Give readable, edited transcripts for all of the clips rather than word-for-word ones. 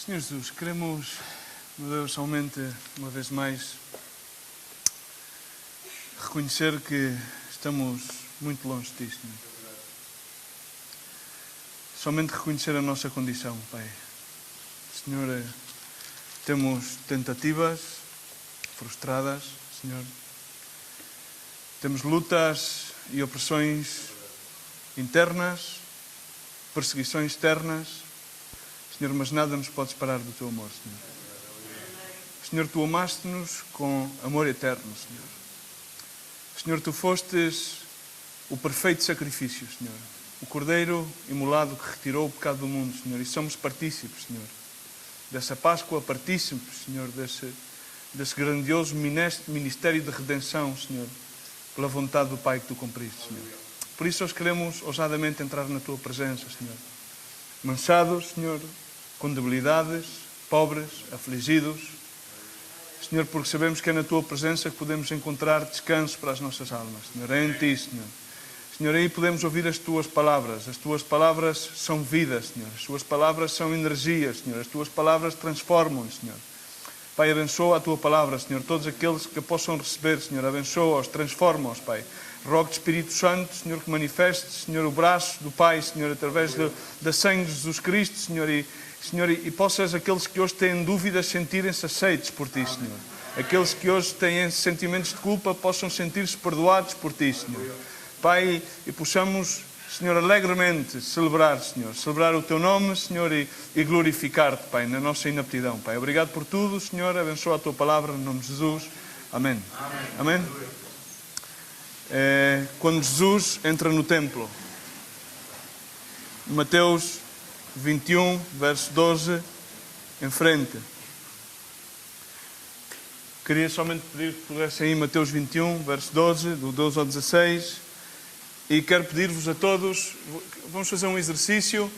Senhor Jesus, queremos, meu Deus, somente uma vez mais reconhecer que estamos muito longe de Ti, Senhor. Somente reconhecer a nossa condição, Pai. Senhor, temos tentativas frustradas, Senhor. Temos lutas e opressões internas, perseguições externas. Senhor, mas nada nos pode separar do Teu amor, Senhor. Senhor, Tu amaste-nos com amor eterno, Senhor. Senhor, Tu fostes o perfeito sacrifício, Senhor. O Cordeiro imolado que retirou o pecado do mundo, Senhor. E somos partícipes, Senhor, dessa Páscoa, partícipes, Senhor, desse grandioso ministério de redenção, Senhor, pela vontade do Pai que Tu cumpriste, Senhor. Por isso, nós queremos ousadamente entrar na Tua presença, Senhor. Manchados, Senhor, com debilidades, pobres, afligidos, Senhor, porque sabemos que é na Tua presença que podemos encontrar descanso para as nossas almas, Senhor. É em Ti, Senhor. Senhor, aí podemos ouvir as Tuas palavras. As Tuas palavras são vida, Senhor. As Tuas palavras são energia, Senhor. As Tuas palavras transformam-nos, Senhor. Pai, abençoa a Tua palavra, Senhor. Todos aqueles que a possam receber, Senhor, abençoa-os, transforma-os, Pai. Rogo-te, Espírito Santo, Senhor, que manifeste, Senhor, o braço do Pai, Senhor, através da sangue de Jesus Cristo, Senhor, e possas aqueles que hoje têm dúvidas sentirem-se aceitos por Ti, Senhor. Aqueles que hoje têm sentimentos de culpa possam sentir-se perdoados por Ti, Senhor. Pai, e possamos, Senhor, alegremente celebrar, Senhor, celebrar o Teu nome, Senhor, e glorificar-te, Pai, na nossa inaptidão, Pai. Obrigado por tudo, Senhor, abençoa a Tua palavra, em nome de Jesus. Amém. Amém. Quando Jesus entra no templo, Mateus 21, verso 12, em frente. Queria somente pedir que pudessem ir Mateus 21, verso 12, do 12 ao 16. E quero pedir-vos a todos, vamos fazer um exercício.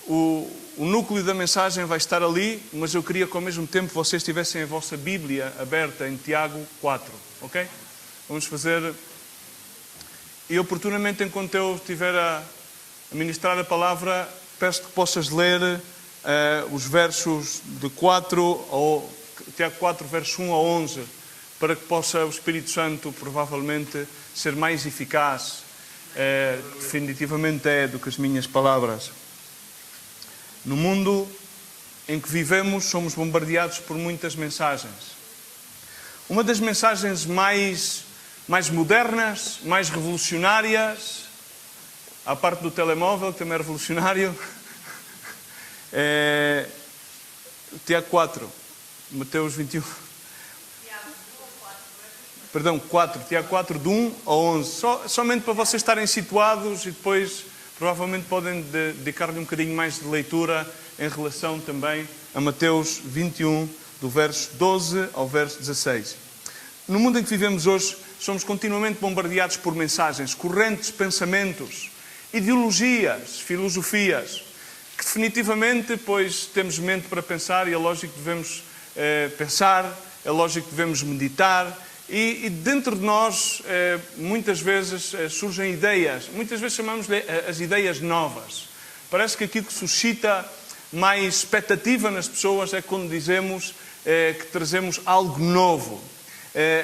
O núcleo da mensagem vai estar ali, mas eu queria que ao mesmo tempo vocês tivessem a vossa Bíblia aberta em Tiago 4, ok? Vamos fazer... E oportunamente, enquanto eu estiver a ministrar a palavra, peço que possas ler os versos de 4 ou Tiago 4, verso 1 a 11, para que possa o Espírito Santo provavelmente ser mais eficaz, definitivamente do que as minhas palavras. No mundo em que vivemos, somos bombardeados por muitas mensagens. Uma das mensagens mais modernas, mais revolucionárias, à parte do telemóvel, que também é revolucionário, Tiago 4, Mateus 21. Perdão, 4, Tiago 4, de 1 a 11. Somente para vocês estarem situados e depois provavelmente podem dedicar-lhe um bocadinho mais de leitura em relação também a Mateus 21, do verso 12 ao verso 16. No mundo em que vivemos hoje, somos continuamente bombardeados por mensagens, correntes, pensamentos, ideologias, filosofias, que definitivamente, pois, temos mente para pensar e é lógico que devemos pensar, é lógico que devemos meditar e dentro de nós, muitas vezes, surgem ideias, muitas vezes chamamos-lhe as ideias novas. Parece que aquilo que suscita mais expectativa nas pessoas é quando dizemos que trazemos algo novo.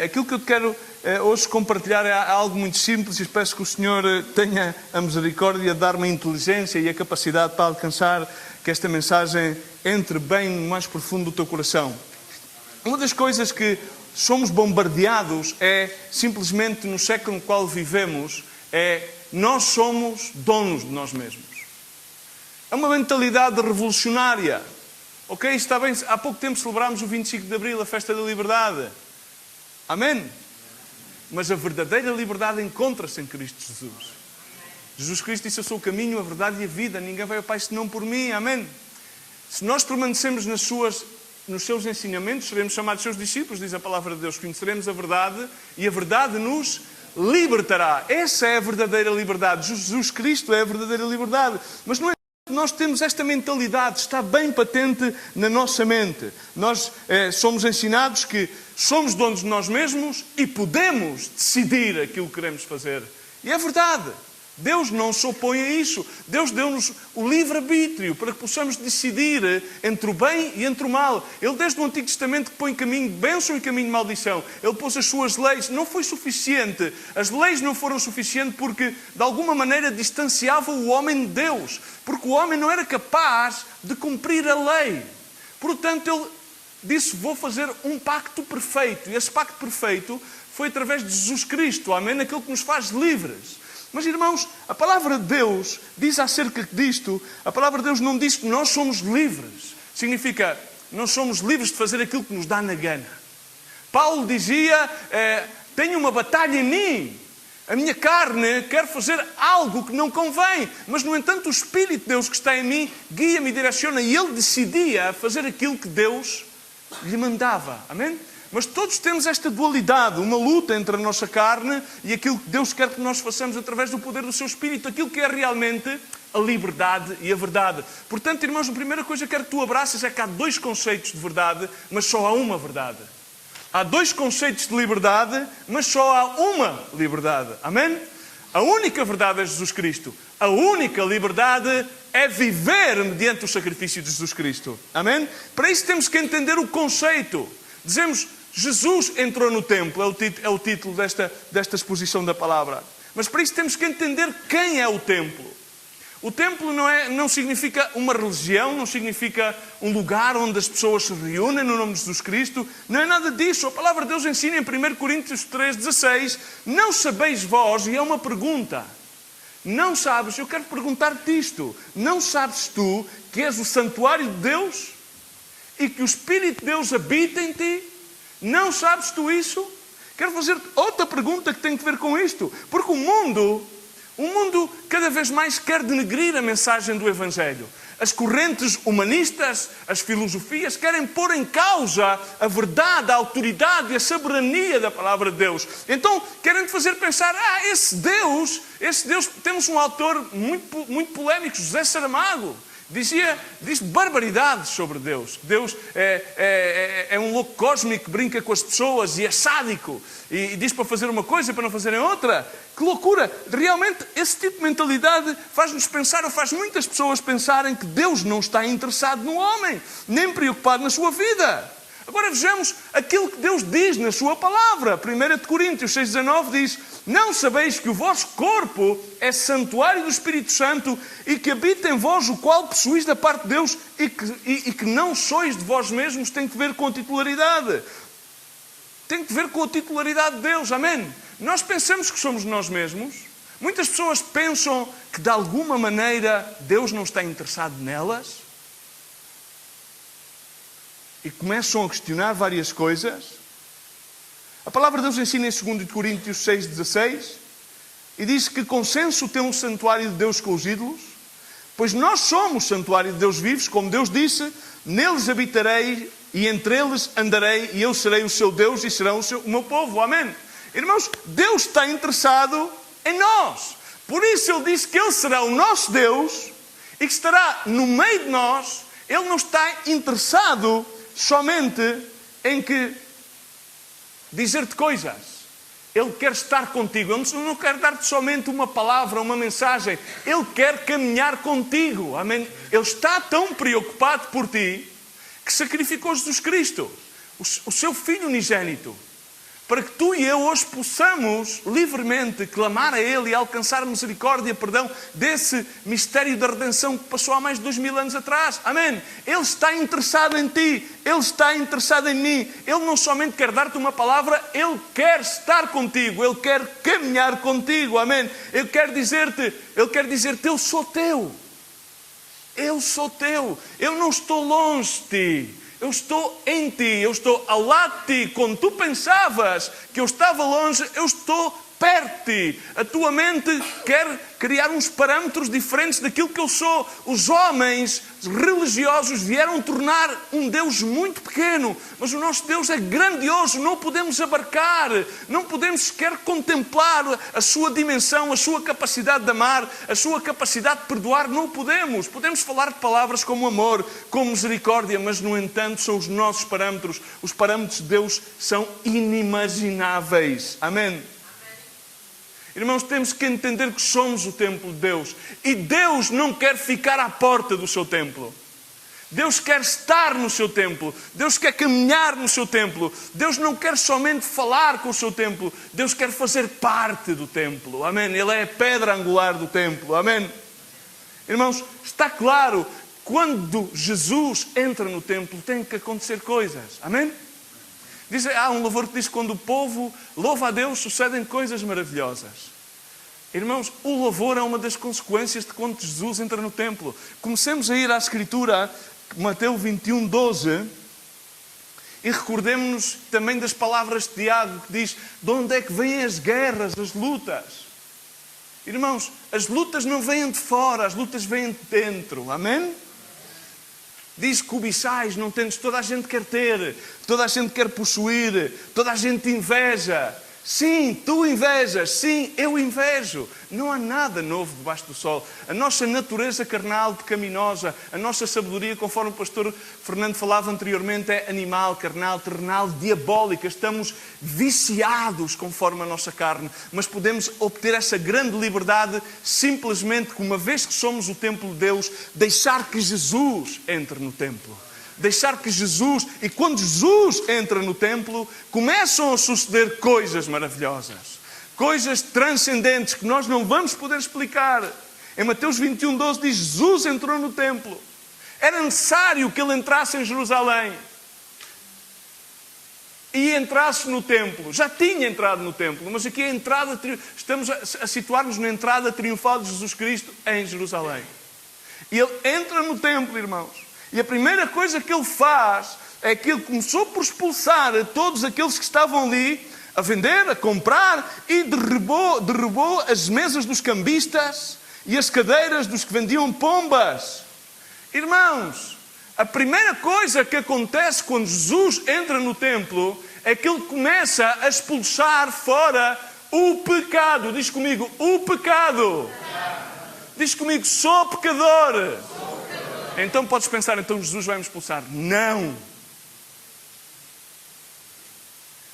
Aquilo que eu quero hoje compartilhar é algo muito simples e peço que o Senhor tenha a misericórdia de dar-me a inteligência e a capacidade para alcançar que esta mensagem entre bem no mais profundo do teu coração. Uma das coisas que somos bombardeados é simplesmente no século no qual vivemos, nós somos donos de nós mesmos. É uma mentalidade revolucionária. Ok, está bem, há pouco tempo celebrámos o 25 de Abril, a festa da liberdade. Amém? Mas a verdadeira liberdade encontra-se em Cristo Jesus. Jesus Cristo disse: eu sou o caminho, a verdade e a vida. Ninguém vai ao Pai senão por mim. Amém? Se nós permanecemos nos seus ensinamentos, seremos chamados seus discípulos, diz a palavra de Deus. Conheceremos a verdade e a verdade nos libertará. Essa é a verdadeira liberdade. Jesus Cristo é a verdadeira liberdade. Mas não é. Nós temos esta mentalidade, está bem patente na nossa mente. Nós somos ensinados que somos donos de nós mesmos e podemos decidir aquilo que queremos fazer. E é verdade. Deus não se opõe a isso. Deus deu-nos o livre-arbítrio para que possamos decidir entre o bem e entre o mal. Ele, desde o Antigo Testamento, que põe caminho de bênção e caminho de maldição. Ele pôs as suas leis. Não foi suficiente. As leis não foram suficientes porque, de alguma maneira, distanciavam o homem de Deus. Porque o homem não era capaz de cumprir a lei. Portanto, ele disse, vou fazer um pacto perfeito. E esse pacto perfeito foi através de Jesus Cristo. Amém? Aquilo que nos faz livres. Mas, irmãos, a palavra de Deus diz acerca disto, a palavra de Deus não diz que nós somos livres. Significa, nós somos livres de fazer aquilo que nos dá na gana. Paulo dizia, tenho uma batalha em mim. A minha carne quer fazer algo que não convém. Mas, no entanto, o Espírito de Deus que está em mim guia-me e direciona. E ele decidia fazer aquilo que Deus lhe mandava. Amém? Mas todos temos esta dualidade, uma luta entre a nossa carne e aquilo que Deus quer que nós façamos através do poder do seu Espírito, aquilo que é realmente a liberdade e a verdade. Portanto, irmãos, a primeira coisa que quero que tu abraçes é que há dois conceitos de verdade, mas só há uma verdade. Há dois conceitos de liberdade, mas só há uma liberdade. Amém? A única verdade é Jesus Cristo. A única liberdade é viver mediante o sacrifício de Jesus Cristo. Amém? Para isso temos que entender o conceito. Dizemos, Jesus entrou no templo, é o título desta exposição da palavra. Mas para isso temos que entender quem é o templo. O templo não significa uma religião, não significa um lugar onde as pessoas se reúnem no nome de Jesus Cristo. Não é nada disso. A palavra de Deus ensina em 1 Coríntios 3,16, não sabeis vós, e é uma pergunta. Não sabes, eu quero perguntar-te isto. Não sabes tu que és o santuário de Deus? E que o Espírito de Deus habita em ti? Não sabes tu isso? Quero fazer outra pergunta que tem a ver com isto. Porque o mundo cada vez mais quer denegrir a mensagem do Evangelho. As correntes humanistas, as filosofias, querem pôr em causa a verdade, a autoridade e a soberania da palavra de Deus. Então, querem te fazer pensar, esse Deus, temos um autor muito polémico, José Saramago. Diz barbaridades sobre Deus. Deus é um louco cósmico que brinca com as pessoas e é sádico. E diz para fazer uma coisa e para não fazerem outra. Que loucura! Realmente, esse tipo de mentalidade faz-nos pensar, ou faz muitas pessoas pensarem que Deus não está interessado no homem, nem preocupado na sua vida. Agora vejamos aquilo que Deus diz na sua palavra. 1 Coríntios 6,19 diz, não sabeis que o vosso corpo é santuário do Espírito Santo e que habita em vós, o qual possuís da parte de Deus e que não sois de vós mesmos. Tem que ver com a titularidade. Tem que ver com a titularidade de Deus. Amém? Nós pensamos que somos nós mesmos. Muitas pessoas pensam que de alguma maneira Deus não está interessado nelas. E começam a questionar várias coisas. A palavra de Deus ensina em 2 Coríntios 6,16 e diz que consenso tem um santuário de Deus com os ídolos, pois nós somos santuário de Deus vivos, como Deus disse, neles habitarei e entre eles andarei e eu serei o seu Deus e serão o meu povo. Amém? Irmãos, Deus está interessado em nós. Por isso Ele disse que Ele será o nosso Deus e que estará no meio de nós. Ele não está interessado somente em que dizer-te coisas. Ele quer estar contigo. Ele não quer dar-te somente uma palavra, uma mensagem. Ele quer caminhar contigo. Amém? Ele está tão preocupado por ti que sacrificou Jesus Cristo, o seu Filho unigênito, para que tu e eu hoje possamos livremente clamar a Ele e alcançar misericórdia e perdão desse mistério da redenção que passou há mais de 2000 anos atrás. Amém? Ele está interessado em ti. Ele está interessado em mim. Ele não somente quer dar-te uma palavra, Ele quer estar contigo. Ele quer caminhar contigo. Amém? Ele quer dizer-te, eu sou teu. Eu sou teu. Eu não estou longe de ti. Eu estou em ti, eu estou ao lado de ti. Quando tu pensavas que eu estava longe, eu estou perto de ti. A tua mente quer criar uns parâmetros diferentes daquilo que eu sou. Os homens religiosos vieram tornar um Deus muito pequeno, mas o nosso Deus é grandioso, não podemos abarcar, não podemos sequer contemplar a sua dimensão, a sua capacidade de amar, a sua capacidade de perdoar, não podemos. Podemos falar de palavras como amor, como misericórdia, mas no entanto são os nossos parâmetros. Os parâmetros de Deus são inimagináveis. Amém? Irmãos, temos que entender que somos o templo de Deus. E Deus não quer ficar à porta do seu templo. Deus quer estar no seu templo. Deus quer caminhar no seu templo. Deus não quer somente falar com o seu templo. Deus quer fazer parte do templo. Amém? Ele é a pedra angular do templo. Amém? Irmãos, está claro, quando Jesus entra no templo, tem que acontecer coisas. Amém? Há um louvor que diz que quando o povo louva a Deus, sucedem coisas maravilhosas. Irmãos, o louvor é uma das consequências de quando Jesus entra no templo. Comecemos a ir à Escritura, Mateus 21, 12, e recordemos-nos também das palavras de Tiago, que diz: de onde é que vêm as guerras, as lutas? Irmãos, as lutas não vêm de fora, as lutas vêm de dentro. Amém? Diz: cobiçais, não tendes, toda a gente quer ter, toda a gente quer possuir, toda a gente inveja. Sim, tu invejas, sim, eu invejo. Não há nada novo debaixo do sol. A nossa natureza carnal, pecaminosa, a nossa sabedoria, conforme o pastor Fernando falava anteriormente, é animal, carnal, terrenal, diabólica. Estamos viciados conforme a nossa carne. Mas podemos obter essa grande liberdade simplesmente, uma vez que somos o templo de Deus, deixar que Jesus entre no templo. Deixar que Jesus, e quando Jesus entra no templo, começam a suceder coisas maravilhosas. Coisas transcendentes que nós não vamos poder explicar. Em Mateus 21, 12 diz: Jesus entrou no templo. Era necessário que ele entrasse em Jerusalém. E entrasse no templo. Já tinha entrado no templo, mas aqui a entrada, estamos a situar-nos na entrada triunfal de Jesus Cristo em Jerusalém. E ele entra no templo, irmãos. E a primeira coisa que ele faz é que ele começou por expulsar a todos aqueles que estavam ali a vender, a comprar, e derrubou as mesas dos cambistas e as cadeiras dos que vendiam pombas. Irmãos, a primeira coisa que acontece quando Jesus entra no templo é que ele começa a expulsar fora o pecado. Diz comigo: o pecado. Diz comigo: sou pecador. Então podes pensar, então Jesus vai me expulsar. Não.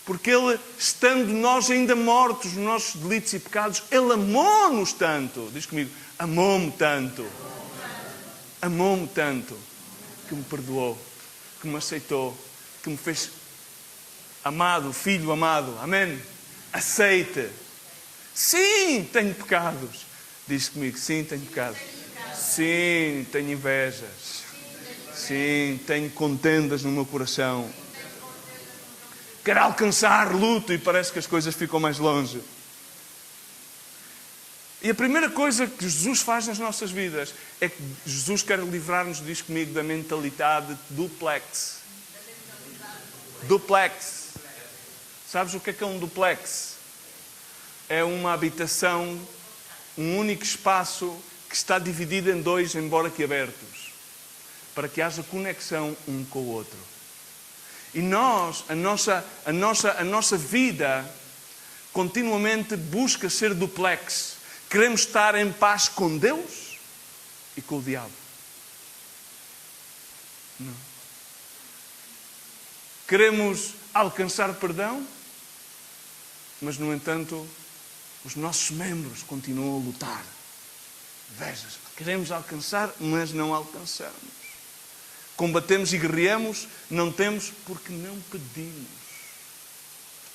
Porque Ele, estando nós ainda mortos nos nossos delitos e pecados, Ele amou-nos tanto. Diz comigo: amou-me tanto. Amou-me tanto. Que me perdoou. Que me aceitou. Que me fez amado, filho amado. Amém? Aceite. Sim, tenho pecados. Diz comigo: sim, tenho pecados. Sim, tenho invejas. Sim, tenho contendas no meu coração. Quero alcançar luto e parece que as coisas ficam mais longe. E a primeira coisa que Jesus faz nas nossas vidas é que Jesus quer livrar-nos, diz comigo, da mentalidade duplex. Duplex. Sabes o que é um duplex? É uma habitação, um único espaço que está dividido em dois, embora que abertos, para que haja conexão um com o outro. E nós, a nossa vida continuamente busca ser duplex. Queremos estar em paz com Deus e com o diabo. Não. Queremos alcançar perdão, mas, no entanto, os nossos membros continuam a lutar. Vejas, queremos alcançar, mas não alcançamos. Combatemos e guerreamos, não temos porque não pedimos.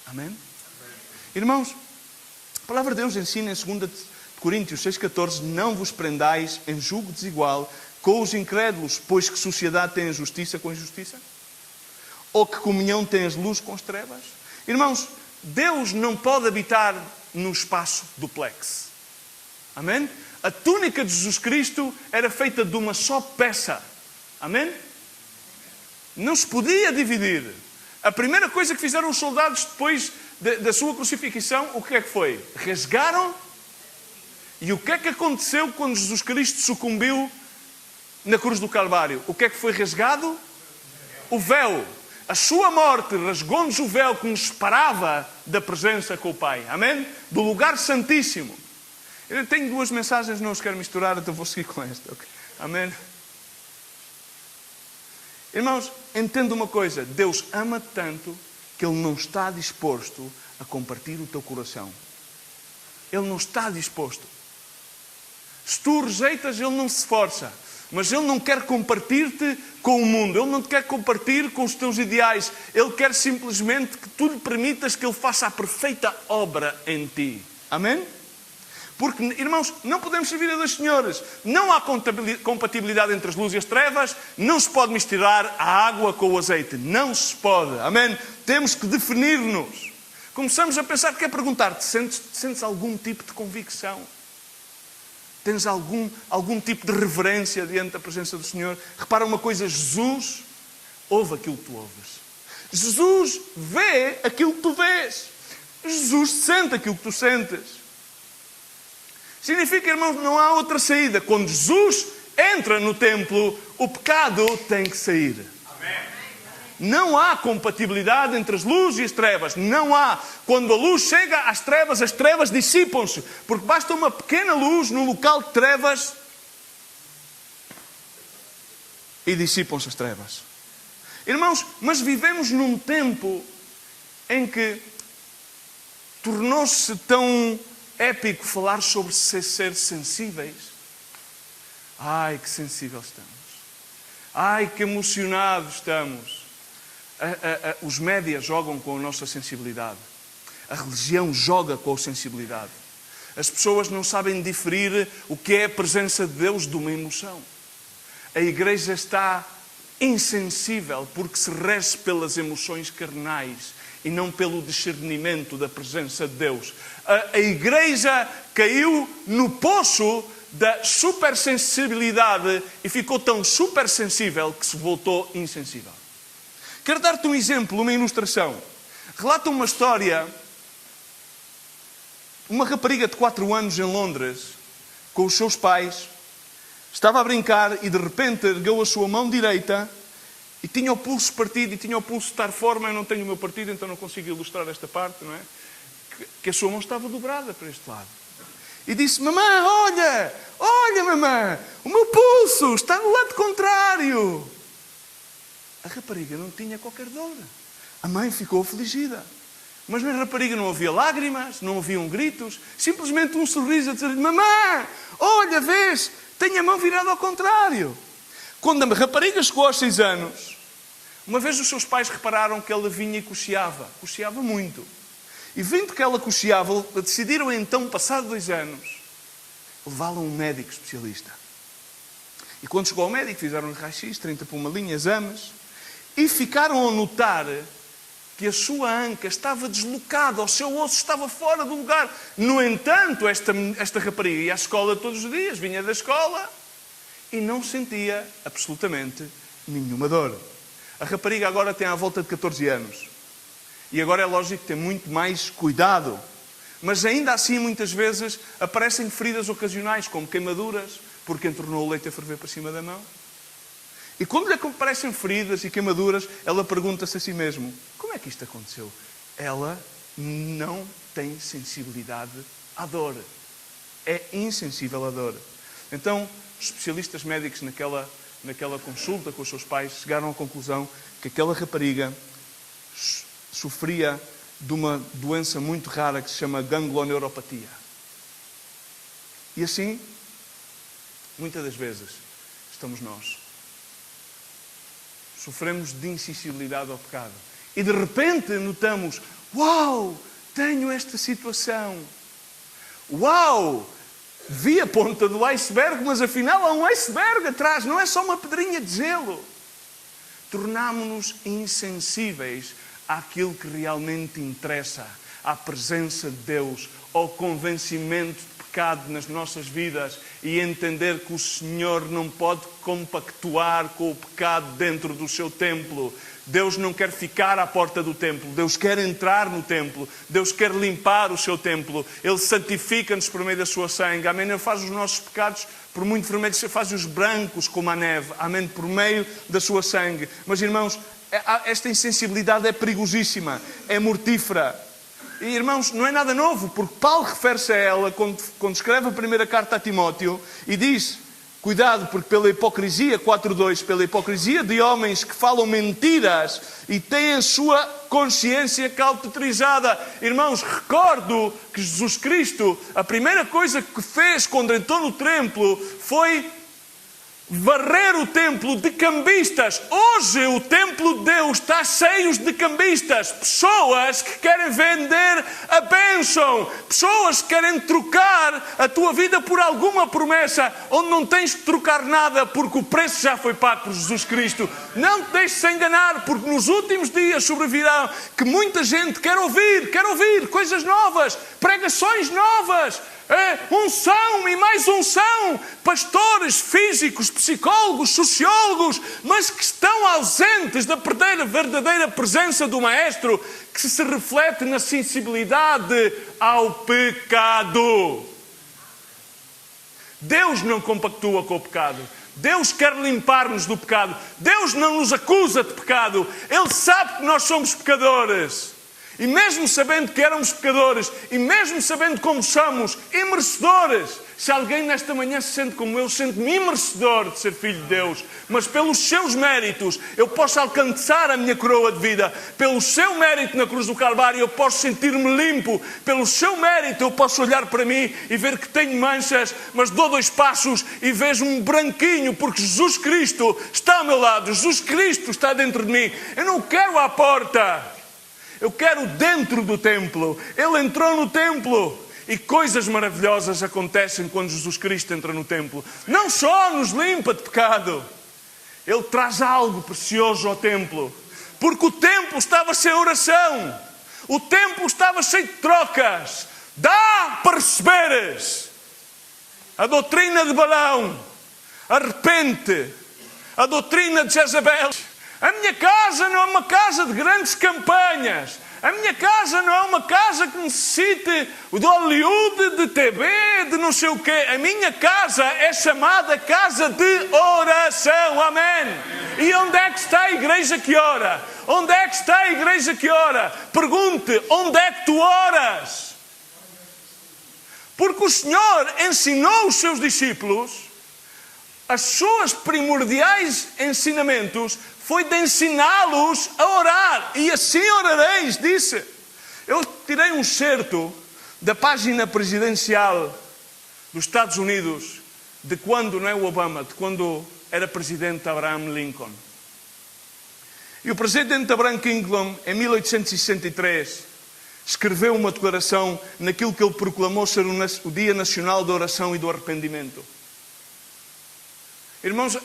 Amém? Irmãos, a palavra de Deus ensina em 2 Coríntios 6,14: não vos prendais em julgo desigual com os incrédulos, pois que sociedade tem a justiça com a injustiça? Ou que comunhão tem as luzes com as trevas? Irmãos, Deus não pode habitar no espaço duplex. Amém? A túnica de Jesus Cristo era feita de uma só peça. Amém? Não se podia dividir. A primeira coisa que fizeram os soldados depois da sua crucificação, o que é que foi? Rasgaram. E o que é que aconteceu quando Jesus Cristo sucumbiu na cruz do Calvário? O que é que foi rasgado? O véu. A sua morte rasgou-nos o véu que nos separava da presença com o Pai. Amém? Do lugar santíssimo. Eu tenho duas mensagens, não os quero misturar, então vou seguir com esta. Okay? Amém? Irmãos, entenda uma coisa. Deus ama tanto que Ele não está disposto a compartilhar o teu coração. Ele não está disposto. Se tu o rejeitas, Ele não se esforça. Mas Ele não quer compartilhar-te com o mundo. Ele não te quer compartilhar com os teus ideais. Ele quer simplesmente que tu lhe permitas que Ele faça a perfeita obra em ti. Amém? Porque, irmãos, não podemos servir a dois senhores. Não há compatibilidade entre as luzes e as trevas. Não se pode misturar a água com o azeite. Não se pode. Amém? Temos que definir-nos. Começamos a pensar, quer perguntar-te, sentes algum tipo de convicção? Tens algum tipo de reverência diante da presença do Senhor? Repara uma coisa, Jesus ouve aquilo que tu ouves. Jesus vê aquilo que tu vês. Jesus sente aquilo que tu sentes. Significa, irmãos, não há outra saída. Quando Jesus entra no templo, o pecado tem que sair. Amém. Não há compatibilidade entre as luzes e as trevas. Não há. Quando a luz chega às trevas, as trevas dissipam-se. Porque basta uma pequena luz no local de trevas e dissipam-se as trevas. Irmãos, mas vivemos num tempo em que tornou-se tão épico falar sobre ser sensíveis. Ai, que sensíveis estamos. Ai, que emocionados estamos. Os médias jogam com a nossa sensibilidade. A religião joga com a sensibilidade. As pessoas não sabem diferir o que é a presença de Deus de uma emoção. A igreja está insensível porque se rege pelas emoções carnais e não pelo discernimento da presença de Deus. A igreja caiu no poço da supersensibilidade e ficou tão supersensível que se voltou insensível. Quero dar-te um exemplo, uma ilustração. Relata uma história. Uma rapariga de 4 anos em Londres, com os seus pais, estava a brincar e de repente ergueu a sua mão direita e tinha o pulso partido e tinha o pulso de estar forma. Eu não tenho o meu partido, então não consigo ilustrar esta parte, não é? Que a sua mão estava dobrada para este lado. E disse: mamãe, olha mamãe, o meu pulso está do lado contrário. A rapariga não tinha qualquer dor. A mãe ficou afligida. Mas na rapariga não havia lágrimas, não haviam gritos, simplesmente um sorriso a dizer: mamãe, olha, vês, tenho a mão virada ao contrário. Quando a rapariga chegou aos 6 anos, uma vez os seus pais repararam que ela vinha e cocheava muito. E vendo que ela cocheava, decidiram então, passado 2 anos, levá-la a um médico especialista. E quando chegou ao médico, fizeram-lhe raio-x, 30 por uma linha, exames, e ficaram a notar que a sua anca estava deslocada, o seu osso estava fora do lugar. No entanto, esta rapariga ia à escola todos os dias, vinha da escola e não sentia absolutamente nenhuma dor. A rapariga agora tem à volta de 14 anos. E agora é lógico que tem muito mais cuidado. Mas ainda assim, muitas vezes, aparecem feridas ocasionais, como queimaduras, porque entornou o leite a ferver para cima da mão. E quando lhe aparecem feridas e queimaduras, ela pergunta-se a si mesma: como é que isto aconteceu? Ela não tem sensibilidade à dor. É insensível à dor. Então, os especialistas médicos naquela consulta com os seus pais chegaram à conclusão que aquela rapariga sofria de uma doença muito rara que se chama ganglioneuropatia. E assim, muitas das vezes, estamos nós. Sofremos de insensibilidade ao pecado. E de repente notamos: uau, tenho esta situação. Uau, vi a ponta do iceberg, mas afinal há um iceberg atrás, não é só uma pedrinha de gelo. Tornámo-nos insensíveis àquilo que realmente interessa, à presença de Deus, ao convencimento de pecado nas nossas vidas e entender que o Senhor não pode compactuar com o pecado dentro do seu templo. Deus não quer ficar à porta do templo. Deus quer entrar no templo. Deus quer limpar o seu templo. Ele santifica-nos por meio da sua sangue. Amém? Ele faz os nossos pecados, por muito vermelhos, faz-os brancos como a neve. Amém? Por meio da sua sangue. Mas, irmãos, esta insensibilidade é perigosíssima. É mortífera. E, irmãos, não é nada novo, porque Paulo refere-se a ela quando escreve a primeira carta a Timóteo e diz: Cuidado, porque pela hipocrisia, 4.2, pela hipocrisia de homens que falam mentiras e têm a sua consciência cauterizada. Irmãos, recordo que Jesus Cristo, a primeira coisa que fez quando entrou no templo foi varrer o templo de cambistas. Hoje o templo de Deus está cheio de cambistas. Pessoas que querem vender a bênção. Pessoas que querem trocar a tua vida por alguma promessa onde não tens que trocar nada porque o preço já foi pago por Jesus Cristo. Não te deixes enganar, porque nos últimos dias sobrevirão que muita gente quer ouvir coisas novas, pregações novas. Unção e mais unção, pastores físicos, psicólogos, sociólogos, mas que estão ausentes da verdadeira presença do Maestro, que se reflete na sensibilidade ao pecado. Deus não compactua com o pecado. Deus quer limpar-nos do pecado. Deus não nos acusa de pecado. Ele sabe que nós somos pecadores. E mesmo sabendo que éramos pecadores, e mesmo sabendo como somos, imerecedores, se alguém nesta manhã se sente como eu, sente-me imerecedor de ser filho de Deus, mas pelos seus méritos eu posso alcançar a minha coroa de vida, pelo seu mérito na cruz do Calvário eu posso sentir-me limpo, pelo seu mérito eu posso olhar para mim e ver que tenho manchas, mas dou 2 passos e vejo um branquinho, porque Jesus Cristo está ao meu lado, Jesus Cristo está dentro de mim. Eu não quero à porta. Eu quero dentro do templo. Ele entrou no templo. E coisas maravilhosas acontecem quando Jesus Cristo entra no templo. Não só nos limpa de pecado. Ele traz algo precioso ao templo. Porque o templo estava sem oração. O templo estava cheio de trocas. Dá para receberes. A doutrina de Balaão. Arrepende. A doutrina de Jezabel. A minha casa não é uma casa de grandes campanhas. A minha casa não é uma casa que necessite de Hollywood, de TV, de não sei o quê. A minha casa é chamada casa de oração. Amém. E onde é que está a igreja que ora? Onde é que está a igreja que ora? Pergunte, onde é que tu oras? Porque o Senhor ensinou os seus discípulos, as suas primordiais ensinamentos foi de ensiná-los a orar. E assim orareis, disse. Eu tirei um certo da página presidencial dos Estados Unidos, de quando, não é o Obama, de quando era presidente Abraham Lincoln. E o presidente Abraham Lincoln, em 1863, escreveu uma declaração naquilo que ele proclamou ser o Dia Nacional da Oração e do Arrependimento. Irmãos,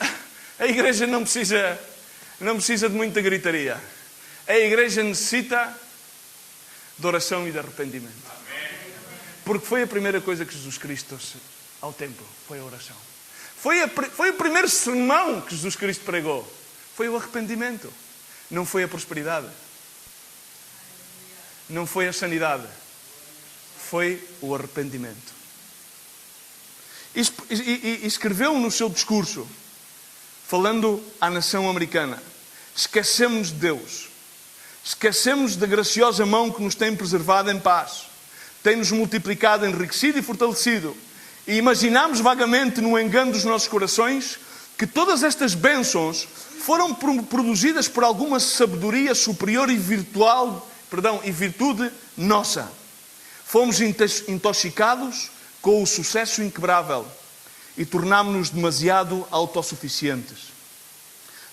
a igreja não precisa de muita gritaria. A igreja necessita de oração e de arrependimento. Porque foi a primeira coisa que Jesus Cristo trouxe ao templo. Foi a oração. Foi o primeiro sermão que Jesus Cristo pregou. Foi o arrependimento. Não foi a prosperidade. Não foi a sanidade. Foi o arrependimento. E escreveu no seu discurso, falando à nação americana: esquecemos de Deus, esquecemos da graciosa mão que nos tem preservado em paz, tem-nos multiplicado, enriquecido e fortalecido, e imaginamos vagamente no engano dos nossos corações que todas estas bênçãos foram produzidas por alguma sabedoria superior e virtude nossa. Fomos intoxicados com o sucesso inquebrável e tornámos-nos demasiado autossuficientes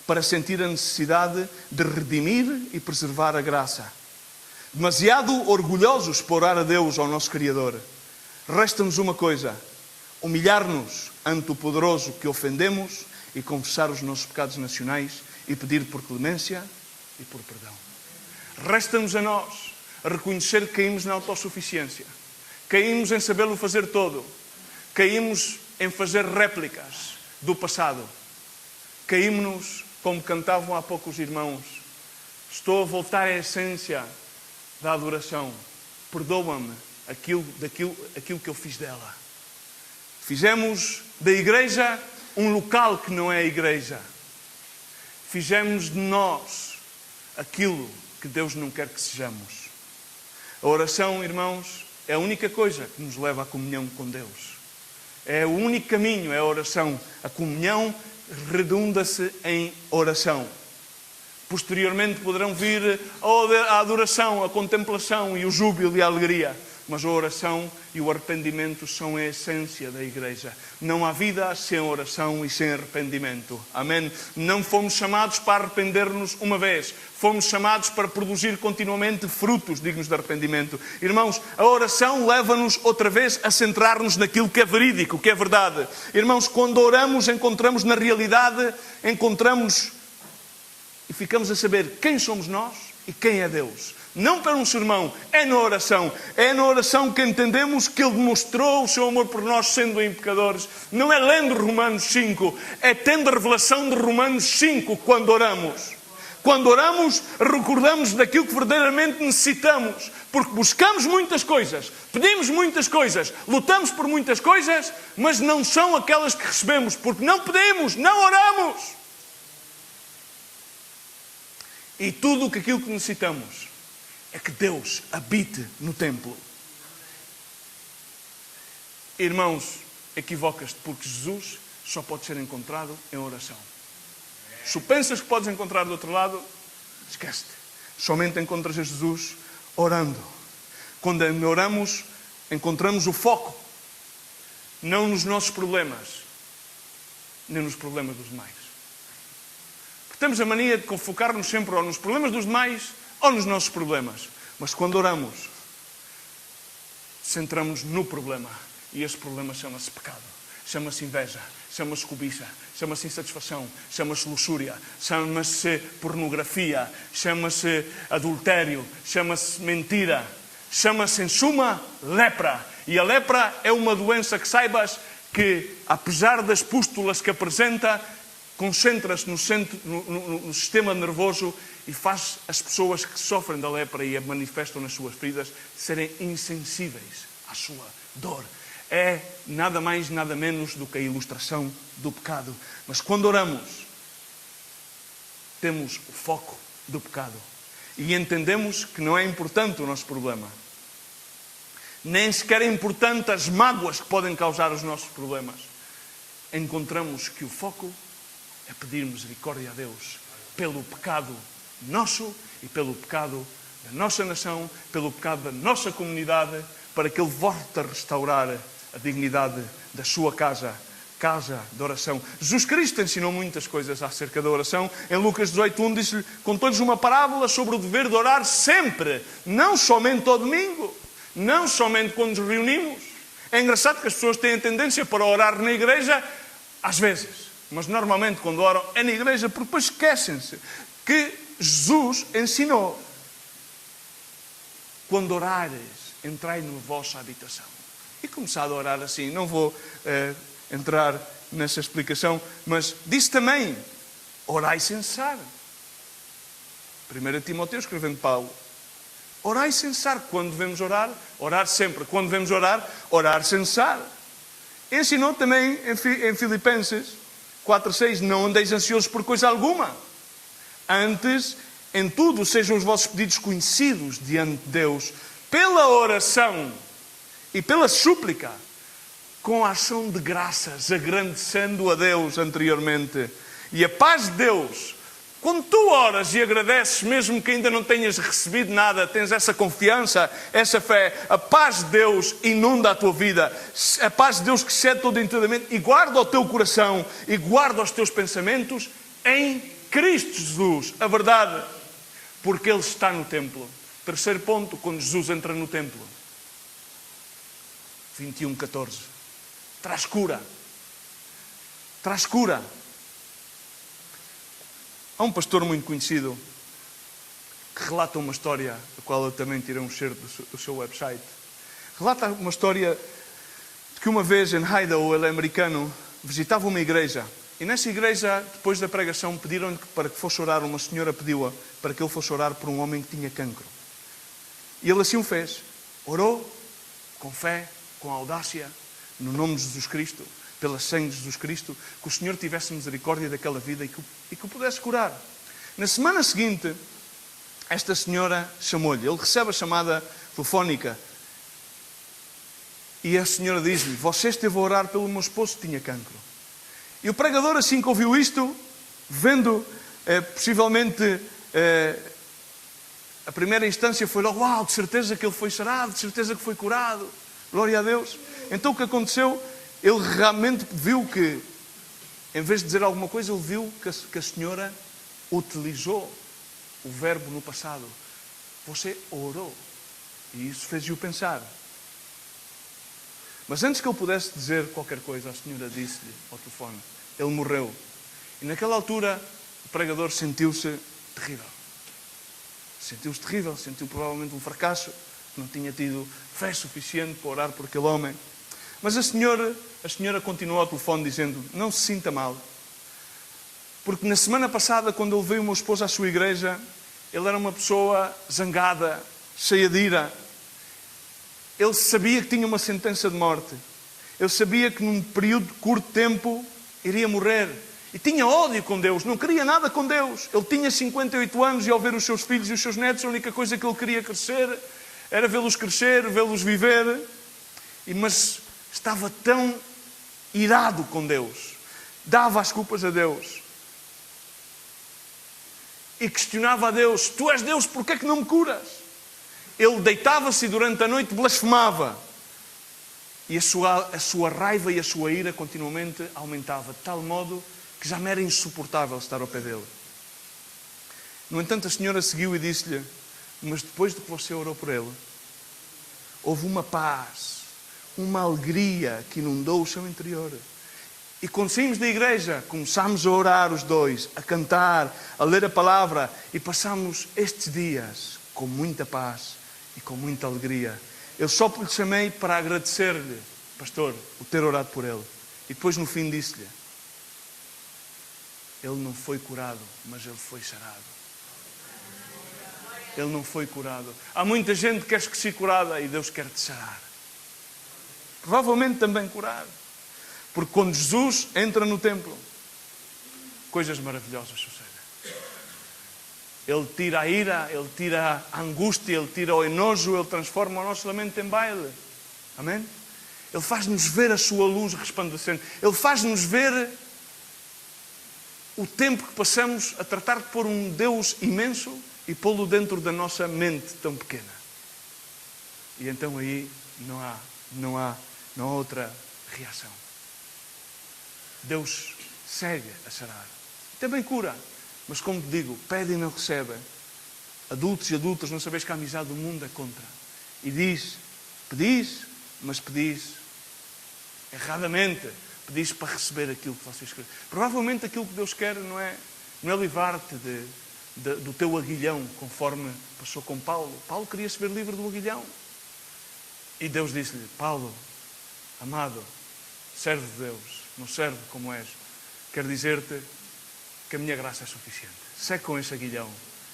para sentir a necessidade de redimir e preservar a graça. Demasiado orgulhosos por orar a Deus, ao nosso Criador. Resta-nos uma coisa: humilhar-nos ante o poderoso que ofendemos e confessar os nossos pecados nacionais e pedir por clemência e por perdão. Resta-nos a nós a reconhecer que caímos na autossuficiência. Caímos em sabê-lo fazer todo. Caímos em fazer réplicas do passado. Caímos, como cantavam há pouco os irmãos: estou a voltar à essência da adoração. Perdoa-me aquilo que eu fiz dela. Fizemos da igreja um local que não é a igreja. Fizemos de nós aquilo que Deus não quer que sejamos. A oração, irmãos, é a única coisa que nos leva à comunhão com Deus. É o único caminho, é a oração. A comunhão redunda-se em oração. Posteriormente poderão vir a adoração, a contemplação e o júbilo e a alegria. Mas a oração e o arrependimento são a essência da igreja. Não há vida sem oração e sem arrependimento. Amém? Não fomos chamados para arrepender-nos uma vez. Fomos chamados para produzir continuamente frutos dignos de arrependimento. Irmãos, a oração leva-nos outra vez a centrar-nos naquilo que é verídico, que é verdade. Irmãos, quando oramos, encontramos na realidade, e ficamos a saber quem somos nós e quem é Deus. Não para um sermão, é na oração. É na oração que entendemos que Ele demonstrou o seu amor por nós sendo em pecadores. Não é lendo Romanos 5, é tendo a revelação de Romanos 5 quando oramos. Quando oramos, recordamos daquilo que verdadeiramente necessitamos. Porque buscamos muitas coisas, pedimos muitas coisas, lutamos por muitas coisas, mas não são aquelas que recebemos. Porque não pedimos, não oramos. E tudo aquilo que necessitamos é que Deus habite no templo. Irmãos, equivocas-te, porque Jesus só pode ser encontrado em oração. Se pensas que podes encontrar do outro lado, esquece-te. Somente encontras a Jesus orando. Quando oramos, encontramos o foco, não nos nossos problemas, nem nos problemas dos demais. Porque temos a mania de focar-nos sempre ou nos problemas dos demais ou nos nossos problemas. Mas quando oramos, centramos no problema. E esse problema chama-se pecado. Chama-se inveja. Chama-se cobiça. Chama-se insatisfação. Chama-se luxúria. Chama-se pornografia. Chama-se adultério. Chama-se mentira. Chama-se, em suma, lepra. E a lepra é uma doença que saibas que, apesar das pústulas que apresenta, concentra-se no sistema nervoso e faz as pessoas que sofrem da lepra e a manifestam nas suas feridas serem insensíveis à sua dor. É nada mais, nada menos do que a ilustração do pecado. Mas quando oramos, temos o foco do pecado e entendemos que não é importante o nosso problema. Nem sequer é importante as mágoas que podem causar os nossos problemas. Encontramos que o foco é pedir misericórdia a Deus pelo pecado nosso e pelo pecado da nossa nação, pelo pecado da nossa comunidade, para que Ele volte a restaurar a dignidade da sua casa de oração. Jesus Cristo ensinou muitas coisas acerca da oração. Em Lucas 18:1 diz-lhe, contou-lhes uma parábola sobre o dever de orar sempre, não somente ao domingo, não somente quando nos reunimos. É engraçado que as pessoas têm a tendência para orar na igreja, às vezes. Mas normalmente quando oram é na igreja, porque depois esquecem-se que Jesus ensinou. Quando orares, entrai na vossa habitação. E começado a orar assim, não vou entrar nessa explicação, mas disse também, orai sem cessar. 1 Timóteo escrevendo Paulo, orai sem cessar. Quando devemos orar? Orar sempre. Quando devemos orar? Orar sem cessar. Ensinou também em Filipenses 4:6, não andeis ansiosos por coisa alguma. Antes, em tudo, sejam os vossos pedidos conhecidos diante de Deus, pela oração e pela súplica, com a ação de graças, agradecendo a Deus anteriormente. E a paz de Deus, quando tu oras e agradeces, mesmo que ainda não tenhas recebido nada, tens essa confiança, essa fé, a paz de Deus inunda a tua vida, a paz de Deus que excede todo entendimento e guarda o teu coração e guarda os teus pensamentos em Cristo Jesus, a verdade, porque Ele está no templo. Terceiro ponto, quando Jesus entra no templo, 21:14, traz cura. Traz cura. Há um pastor muito conhecido que relata uma história, a qual eu também tirei um excerto do seu website. Relata uma história de que uma vez em Idaho, ele é americano, visitava uma igreja. E nessa igreja, depois da pregação, pediram-lhe para que fosse orar, uma senhora pediu-a para que ele fosse orar por um homem que tinha cancro. E ele assim o fez. Orou com fé, com audácia, no nome de Jesus Cristo, pela sangue de Jesus Cristo, que o Senhor tivesse misericórdia daquela vida e que o pudesse curar. Na semana seguinte, esta senhora chamou-lhe. Ele recebe a chamada telefónica E a senhora diz-lhe: você esteve a orar pelo meu esposo que tinha cancro. E o pregador, assim que ouviu isto, vendo possivelmente a primeira instância, foi logo: uau, de certeza que ele foi sarado, de certeza que foi curado, glória a Deus. Então o que aconteceu? Ele realmente viu que, em vez de dizer alguma coisa, ele viu que a senhora utilizou o verbo no passado. Você orou. E isso fez-o pensar. Mas antes que ele pudesse dizer qualquer coisa, a senhora disse-lhe ao telefone: ele morreu. E naquela altura o pregador sentiu-se terrível. Sentiu-se terrível, sentiu provavelmente um fracasso. Não tinha tido fé suficiente para orar por aquele homem. Mas a senhora continuou ao telefone dizendo: não se sinta mal. Porque na semana passada, quando ele veio o meu esposo à sua igreja, ele era uma pessoa zangada, cheia de ira. Ele sabia que tinha uma sentença de morte. Ele sabia que num período de curto tempo iria morrer. E tinha ódio com Deus, não queria nada com Deus. Ele tinha 58 anos e ao ver os seus filhos e os seus netos, a única coisa que ele queria crescer era vê-los crescer, vê-los viver. Mas estava tão irado com Deus. Dava as culpas a Deus. E questionava a Deus: tu és Deus, porquê é que não me curas? Ele deitava-se e durante a noite blasfemava. E a sua raiva e a sua ira continuamente aumentava, de tal modo que já me era insuportável estar ao pé dele. No entanto, a senhora seguiu e disse-lhe: mas depois de que você orou por ele, houve uma paz, uma alegria que inundou o seu interior. E quando saímos da igreja, começámos a orar os dois, a cantar, a ler a palavra, e passámos estes dias com muita paz e com muita alegria. Eu só lhe chamei para agradecer-lhe, pastor, o ter orado por ele. E depois no fim disse-lhe: ele não foi curado, mas ele foi sarado. Ele não foi curado. Há muita gente que quer se curada e Deus quer te sarar. Provavelmente também curar. Porque quando Jesus entra no templo, coisas maravilhosas sucedem. Ele tira a ira, Ele tira a angústia, Ele tira o enojo, Ele transforma o nosso lamento em baile. Amém? Ele faz-nos ver a sua luz resplandecendo. Ele faz-nos ver o tempo que passamos a tratar de pôr um Deus imenso e pô-lo dentro da nossa mente tão pequena. E então aí não há outra reação. Deus segue a sarar. Também cura. Mas como te digo, pede e não recebe. Adultos e adultas, não sabeis que a amizade do mundo é contra. E pedis, mas pedis erradamente. Pedis para receber aquilo que vocês querem. Provavelmente aquilo que Deus quer não é livrar-te do teu aguilhão, conforme passou com Paulo. Paulo queria se ver livre do aguilhão. E Deus disse-lhe: Paulo, amado, servo de Deus, não servo como és, quero dizer-te que a minha graça é suficiente. Segue com esse aguilhão,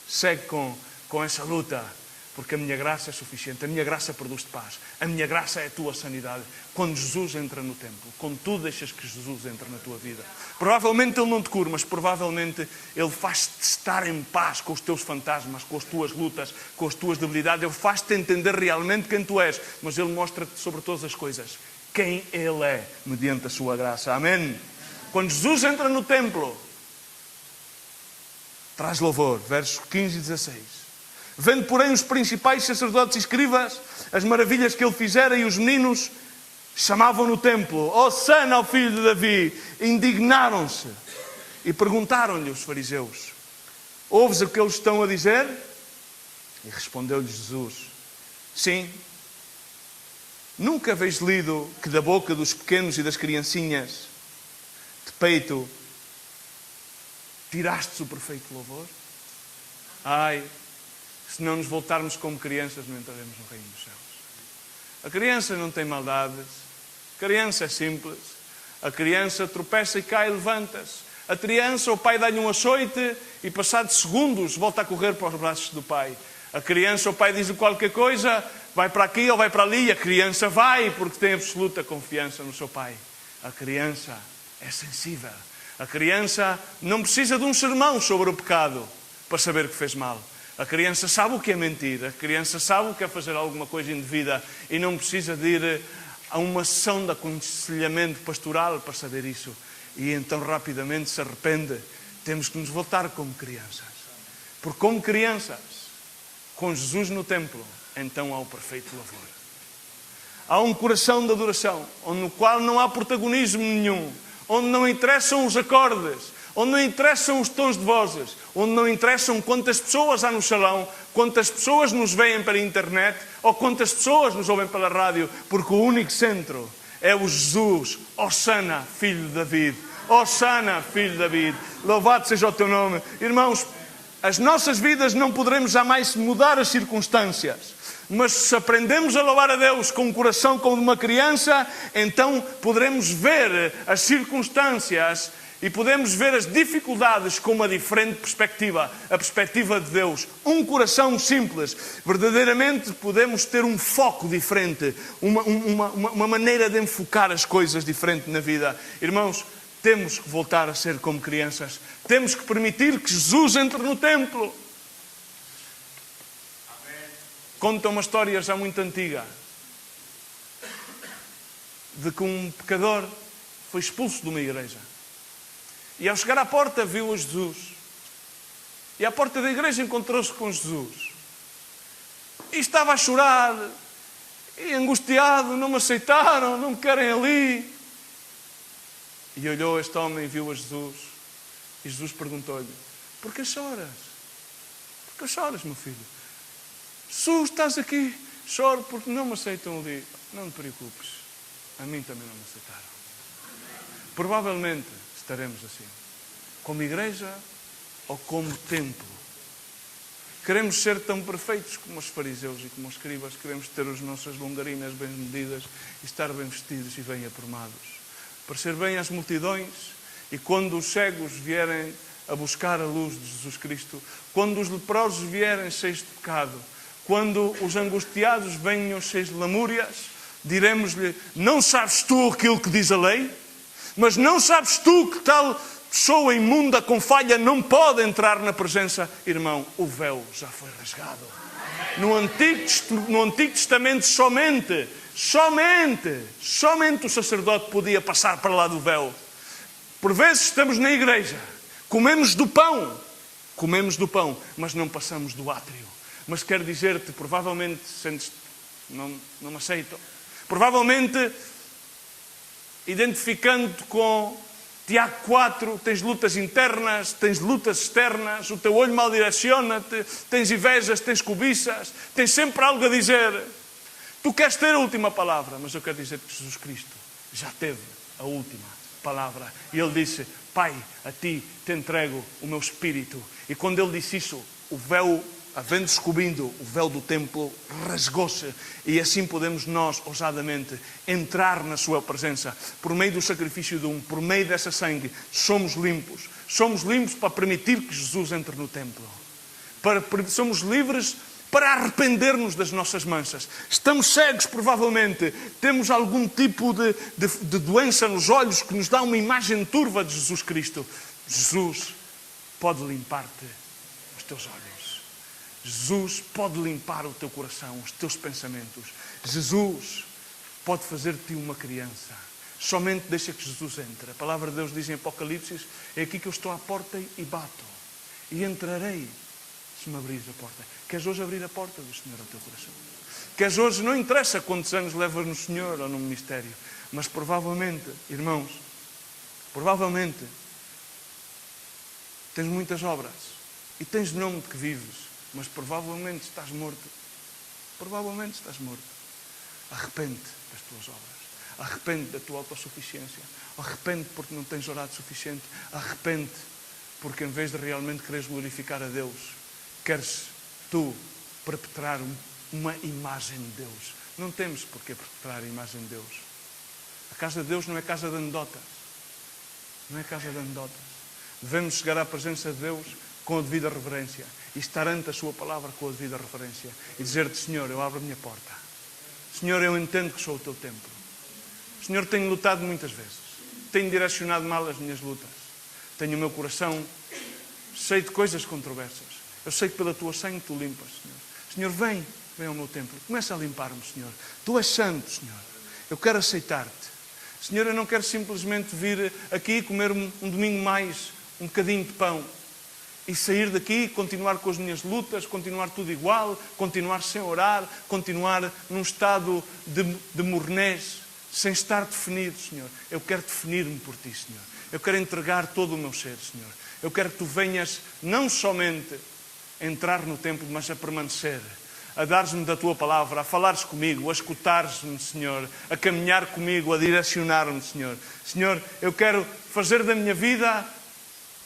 segue com essa luta, porque a minha graça é suficiente. A minha graça produz paz. A minha graça é a tua sanidade. Quando Jesus entra no templo, quando tu deixas que Jesus entre na tua vida, provavelmente Ele não te cura, mas provavelmente Ele faz-te estar em paz com os teus fantasmas, com as tuas lutas, com as tuas debilidades. Ele faz-te entender realmente quem tu és, mas Ele mostra-te sobre todas as coisas quem Ele é, mediante a sua graça. Amém? Quando Jesus entra no templo, traz louvor. Versos 15 e 16. Vendo, porém, os principais sacerdotes e escribas as maravilhas que ele fizera, e os meninos chamavam no templo: Hosana ao filho de Davi. Indignaram-se e perguntaram-lhe os fariseus: ouves o que eles estão a dizer? E respondeu-lhe Jesus: sim. Nunca veis lido que da boca dos pequenos e das criancinhas de peito tirastes o perfeito louvor? Ai, se não nos voltarmos como crianças, não entraremos no reino dos céus. A criança não tem maldades. A criança é simples. A criança tropeça e cai e levanta-se. A criança, o pai dá-lhe um açoite e passados segundos volta a correr para os braços do pai. A criança, o pai diz-lhe qualquer coisa, vai para aqui ou vai para ali, a criança vai porque tem absoluta confiança no seu pai. A criança é sensível. A criança não precisa de um sermão sobre o pecado para saber que fez mal. A criança sabe o que é mentir. A criança sabe o que é fazer alguma coisa indevida e não precisa de ir há uma ação de aconselhamento pastoral para saber isso. E então rapidamente se arrepende. Temos que nos voltar como crianças. Porque como crianças, com Jesus no templo, então há o perfeito louvor. Há um coração de adoração, no qual não há protagonismo nenhum, onde não interessam os acordes, onde não interessam os tons de vozes, onde não interessam quantas pessoas há no salão, quantas pessoas nos veem pela internet ou quantas pessoas nos ouvem pela rádio, porque o único centro é o Jesus, Hosana, filho de David. Hosana, filho de David. Louvado seja o teu nome. Irmãos, as nossas vidas não poderemos jamais mudar as circunstâncias. Mas se aprendemos a louvar a Deus com um coração como de uma criança, então poderemos ver as circunstâncias e podemos ver as dificuldades com uma diferente perspectiva. A perspectiva de Deus. Um coração simples. Verdadeiramente podemos ter um foco diferente. Uma maneira de enfocar as coisas diferente na vida. Irmãos, temos que voltar a ser como crianças. Temos que permitir que Jesus entre no templo. Conta uma história já muito antiga de que um pecador foi expulso de uma igreja. E ao chegar à porta viu a Jesus. E à porta da igreja encontrou-se com Jesus. E estava a chorar. E angustiado, não me aceitaram, não me querem ali. E olhou este homem e viu a Jesus. E Jesus perguntou-lhe: por que choras? Por que choras, meu filho? Jesus, estás aqui? Choro porque não me aceitam ali. Não te preocupes. A mim também não me aceitaram. Provavelmente estaremos assim. Como igreja ou como templo. Queremos ser tão perfeitos como os fariseus e como os escribas. Queremos ter as nossas longarinas bem medidas e estar bem vestidos e bem aprumados. Parecer bem às multidões. E quando os cegos vierem a buscar a luz de Jesus Cristo, quando os leprosos vierem cheios de pecado, quando os angustiados venham cheios de lamúrias, diremos-lhe: não sabes tu aquilo que diz a lei? Mas não sabes tu que tal pessoa imunda com falha não pode entrar na presença? Irmão, o véu já foi rasgado. No Antigo Testamento somente o sacerdote podia passar para lá do véu. Por vezes estamos na igreja, comemos do pão, mas não passamos do átrio. Mas quero dizer-te, provavelmente, não me aceitam, provavelmente, identificando-te com Tiago 4, tens lutas internas, tens lutas externas, o teu olho mal direciona-te, tens invejas, tens cobiças, tens sempre algo a dizer. Tu queres ter a última palavra, mas eu quero dizer que Jesus Cristo já teve a última palavra. E Ele disse: Pai, a ti te entrego o meu espírito. E quando Ele disse isso, o véu, havendo descobrindo o véu do templo, rasgou-se. E assim podemos nós, ousadamente, entrar na sua presença. Por meio do sacrifício de por meio dessa sangue, somos limpos. Somos limpos para permitir que Jesus entre no templo. Somos livres para arrepender-nos das nossas manchas. Estamos cegos, provavelmente. Temos algum tipo de doença nos olhos que nos dá uma imagem turva de Jesus Cristo. Jesus pode limpar-te os teus olhos. Jesus pode limpar o teu coração, os teus pensamentos. Jesus pode fazer de ti uma criança. Somente deixa que Jesus entre. A palavra de Deus diz em Apocalipse: é aqui que eu estou à porta e bato. E entrarei se me abrires a porta. Queres hoje abrir a porta do Senhor ao teu coração? Queres hoje, não interessa quantos anos levas no Senhor ou no ministério, mas provavelmente, irmãos, tens muitas obras e tens nome de que vives, mas provavelmente estás morto. Provavelmente estás morto. Arrepende das tuas obras. Arrepende da tua autossuficiência. Arrepende porque não tens orado suficiente. Arrepende porque em vez de realmente quereres glorificar a Deus, queres tu perpetrar uma imagem de Deus. Não temos porque perpetrar a imagem de Deus. A casa de Deus não é casa de anedotas. Não é casa de anedotas. Devemos chegar à presença de Deus com a devida reverência e estar ante a sua palavra com a devida reverência e dizer-te: Senhor, eu abro a minha porta. Senhor, eu entendo que sou o teu templo. Senhor, tenho lutado muitas vezes. Tenho direcionado mal as minhas lutas. Tenho o meu coração cheio de coisas controversas. Eu sei que pela tua sangue tu limpas, Senhor. Senhor, vem ao meu templo. Começa a limpar-me, Senhor. Tu és santo, Senhor. Eu quero aceitar-te. Senhor, eu não quero simplesmente vir aqui comer um domingo mais, um bocadinho de pão, e sair daqui, continuar com as minhas lutas, continuar tudo igual, continuar sem orar, continuar num estado de mornez, sem estar definido, Senhor. Eu quero definir-me por Ti, Senhor. Eu quero entregar todo o meu ser, Senhor. Eu quero que Tu venhas não somente a entrar no templo, mas a permanecer, a dares-me da Tua palavra, a falares comigo, a escutares-me, Senhor, a caminhar comigo, a direcionar-me, Senhor. Senhor, eu quero fazer da minha vida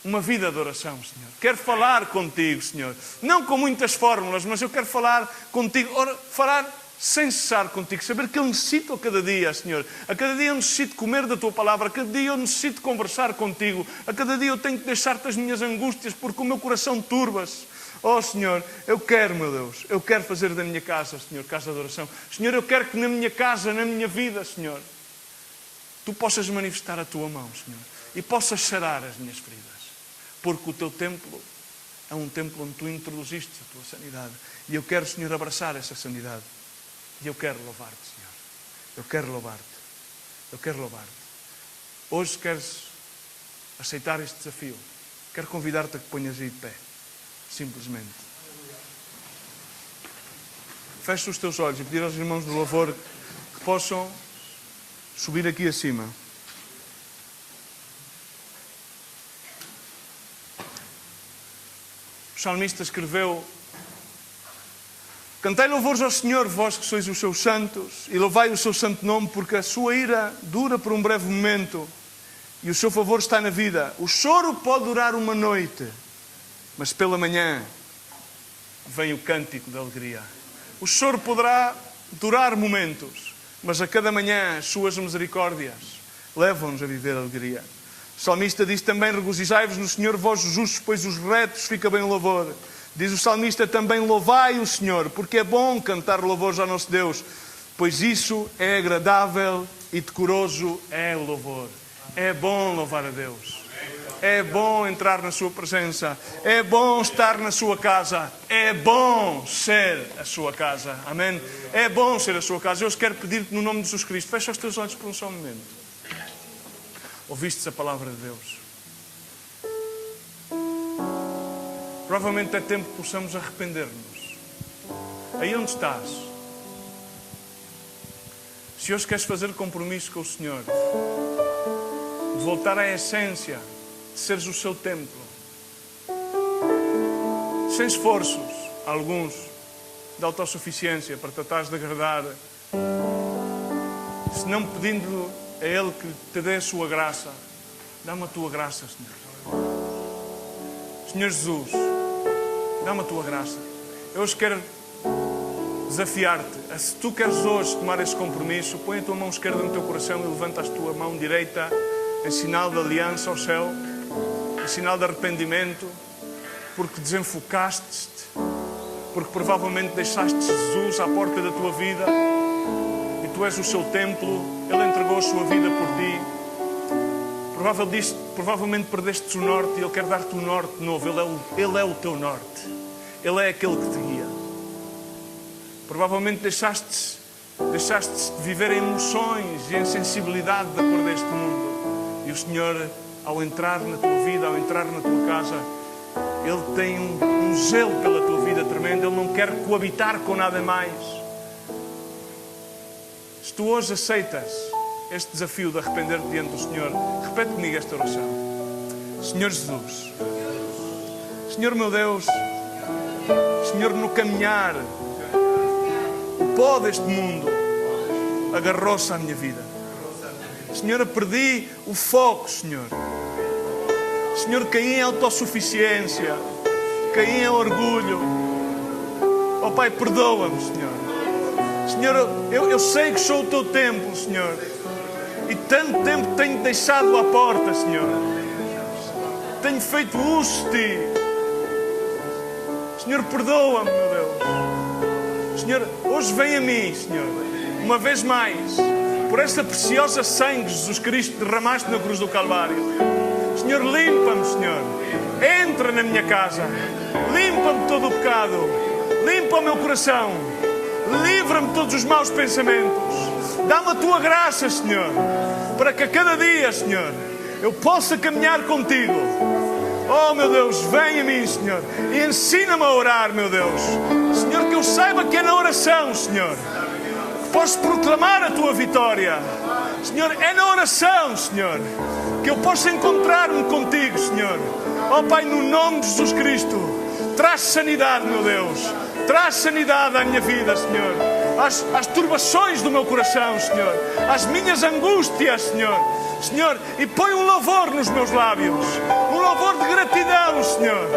uma vida de oração, Senhor. Quero falar contigo, Senhor. Não com muitas fórmulas, mas eu quero falar contigo, falar sem cessar contigo. Saber que eu necessito a cada dia, Senhor. A cada dia eu necessito comer da Tua palavra. A cada dia eu necessito conversar contigo. A cada dia eu tenho que deixar-te as minhas angústias, porque o meu coração turba-se. Oh, Senhor, eu quero, meu Deus, eu quero fazer da minha casa, Senhor, casa de oração. Senhor, eu quero que na minha casa, na minha vida, Senhor, Tu possas manifestar a Tua mão, Senhor, e possas sarar as minhas feridas. Porque o Teu templo é um templo onde Tu introduziste a Tua sanidade. E eu quero, Senhor, abraçar essa sanidade. E eu quero louvar-te, Senhor. Eu quero louvar-te. Eu quero louvar-te. Hoje, se queres aceitar este desafio, quero convidar-te a que ponhas aí de pé. Simplesmente. Fecha os teus olhos e pedir aos irmãos do louvor que possam subir aqui acima. O salmista escreveu: cantai louvores ao Senhor, vós que sois os seus santos, e louvai o seu santo nome, porque a sua ira dura por um breve momento e o seu favor está na vida. O choro pode durar uma noite, mas pela manhã vem o cântico de alegria. O choro poderá durar momentos, mas a cada manhã as suas misericórdias levam-nos a viver a alegria. O salmista diz também: regozijai-vos no Senhor, vós os justos, pois os retos fica bem o louvor. Diz o salmista também: louvai o Senhor, porque é bom cantar louvores ao nosso Deus, pois isso é agradável e decoroso é o louvor. É bom louvar a Deus. É bom entrar na sua presença. É bom estar na sua casa. É bom ser a sua casa. Amém? É bom ser a sua casa. Eu os quero pedir-te no nome de Jesus Cristo. Fecha os teus olhos por um só momento. Ouvistes a palavra de Deus? Provavelmente é tempo que possamos arrepender-nos. Aí onde estás? Se hoje queres fazer compromisso com o Senhor, de voltar à essência de seres o seu templo, sem esforços, alguns, de autossuficiência, para tratares de agradar, se não pedindo a Ele que te dê a sua graça, dá-me a tua graça, Senhor. Senhor Jesus, dá-me a tua graça. Eu hoje quero desafiar-te. Se tu queres hoje tomar esse compromisso, põe a tua mão esquerda no teu coração e levanta a tua mão direita em sinal de aliança ao céu, em sinal de arrependimento, porque desenfocaste-te, porque provavelmente deixaste Jesus à porta da tua vida e tu és o seu templo. Ele entregou a sua vida por ti. Provavelmente perdeste o norte e Ele quer dar-te um norte novo. Ele é o teu norte. Ele é aquele que te guia. Provavelmente deixaste de viver em emoções e em sensibilidade da cor deste mundo. E o Senhor, ao entrar na tua vida, ao entrar na tua casa, Ele tem um zelo pela tua vida tremendo. Ele não quer coabitar com nada mais. Se tu hoje aceitas este desafio de arrepender-te diante do Senhor, repete comigo esta oração. Senhor Jesus, Senhor meu Deus, Senhor, no caminhar, o pó deste mundo agarrou-se à minha vida. Senhor, eu perdi o foco, Senhor. Senhor, caí em autossuficiência, caí em orgulho. Oh Pai, perdoa-me, Senhor. Senhor, eu sei que sou o Teu templo, Senhor. E tanto tempo tenho deixado à porta, Senhor. Tenho feito uso de Ti. Senhor, perdoa-me, meu Deus. Senhor, hoje vem a mim, Senhor, uma vez mais, por esta preciosa sangue, Jesus Cristo, derramaste na cruz do Calvário. Senhor, limpa-me, Senhor. Entra na minha casa. Limpa-me todo o pecado. Limpa o meu coração. Livra-me de todos os maus pensamentos. Dá-me a tua graça, Senhor, para que a cada dia, Senhor, eu possa caminhar contigo. Oh, meu Deus, vem a mim, Senhor, e ensina-me a orar, meu Deus. Senhor, que eu saiba que é na oração, Senhor, que posso proclamar a tua vitória. Senhor, é na oração, Senhor, que eu possa encontrar-me contigo, Senhor. Oh, Pai, no nome de Jesus Cristo, traz sanidade, meu Deus. Traz sanidade à minha vida, Senhor. Às turbações do meu coração, Senhor. Às minhas angústias, Senhor. Senhor, e põe um louvor nos meus lábios. Um louvor de gratidão, Senhor.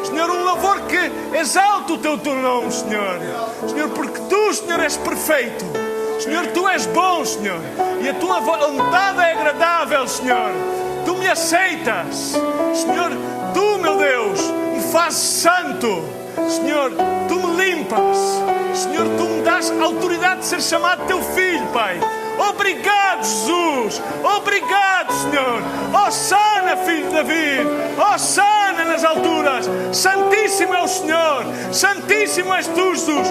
Senhor, um louvor que exalta o teu nome, Senhor. Senhor, porque tu, Senhor, és perfeito. Senhor, tu és bom, Senhor. E a tua vontade é agradável, Senhor. Tu me aceitas. Senhor, tu, meu Deus, me fazes santo. Senhor, tu me limpas. Senhor, tu me dás autoridade de ser chamado teu filho, Pai. Obrigado, Jesus. Obrigado, Senhor. Hosanna, filho de David. Hosanna nas alturas. Santíssimo é o Senhor. Santíssimo és tu, Jesus.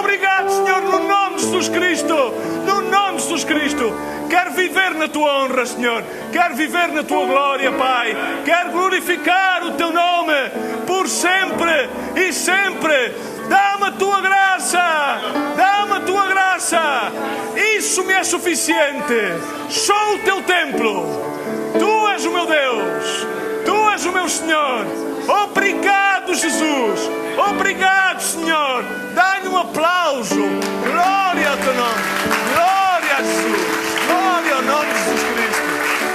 Obrigado, Senhor, no nome de Jesus Cristo. No nome de Jesus Cristo. Quero viver na tua honra, Senhor. Quero viver na tua glória, Pai. Quero glorificar o teu nome por sempre e sempre. Dá-me a tua graça. Dá-me a tua graça. Isso me é suficiente. Sou o teu templo. Tu és o meu Deus. Tu és o meu Senhor. Obrigado, Jesus. Obrigado, Senhor. Dá-lhe um aplauso. Glória ao teu nome. Glória a Jesus. Glória ao nome de Jesus Cristo.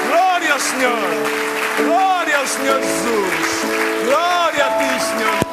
Glória ao Senhor. Glória ao Senhor Jesus. Glória a ti, Senhor.